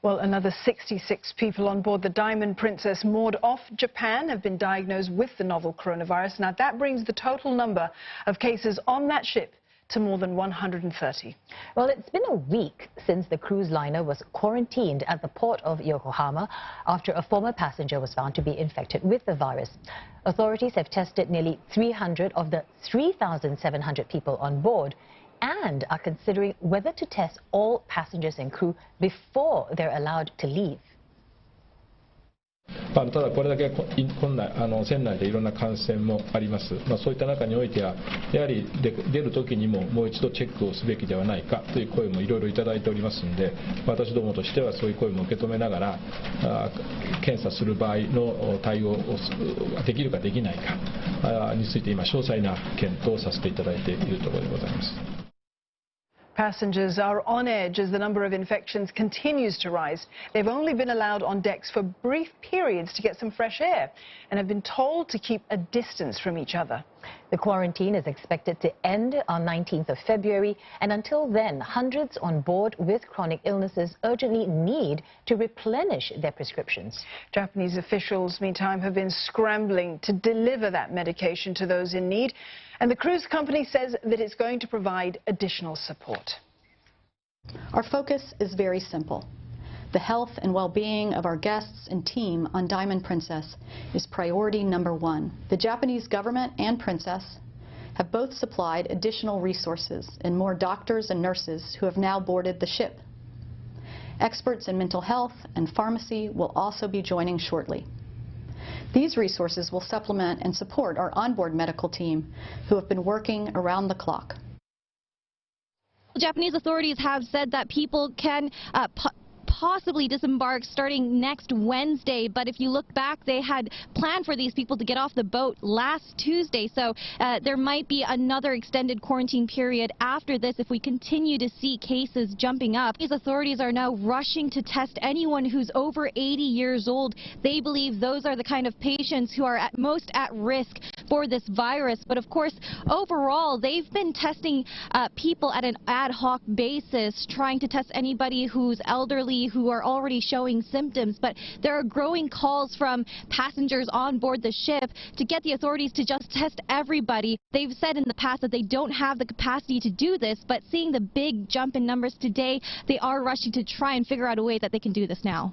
Well, another 66 people on board the Diamond Princess moored off Japan have been diagnosed with the novel coronavirus. Now, that brings the total number of cases on that ship to more than 130. Well, it's been a week since the cruise liner was quarantined at the port of Yokohama after a former passenger was found to be infected with the virus. Authorities have tested nearly 300 of the 3,700 people on board and are considering whether to test all passengers and crew before they're allowed to leave. ただこれだけ船内でいろんな感染もあります。そういった中においてはやはり出る時にももう一度チェックをすべきではないかという声もいろいろいただいておりますので、私どもとしてはそういう声も受け止めながら検査する場合の対応をできるかできないかについて今詳細な検討をさせていただいているところでございます。 Passengers are on edge as the number of infections continues to rise. They've only been allowed on decks for brief periods to get some fresh air and have been told to keep a distance from each other. The quarantine is expected to end on 19th of February, and until then, hundreds on board with chronic illnesses urgently need to replenish their prescriptions. Japanese officials, meantime, have been scrambling to deliver that medication to those in need, and the cruise company says that it's going to provide additional support. Our focus is very simple. The health and well-being of our guests and team on Diamond Princess is priority number one. The Japanese government and Princess have both supplied additional resources and more doctors and nurses who have now boarded the ship. Experts in mental health and pharmacy will also be joining shortly. These resources will supplement and support our onboard medical team who have been working around the clock. Japanese authorities have said that people can possibly disembark starting next Wednesday, but if you look back, they had planned for these people to get off the boat last Tuesday, so there might be another extended quarantine period after this if we continue to see cases jumping up. These authorities are now rushing to test anyone who's over 80 years old. They believe those are the kind of patients who are at most at risk for this virus, but of course, overall, they've been testing people at an ad hoc basis, trying to test anybody who's elderly, who are already showing symptoms, but there are growing calls from passengers on board the ship to get the authorities to just test everybody. They've said in the past that they don't have the capacity to do this, but seeing the big jump in numbers today, they are rushing to try and figure out a way that they can do this now.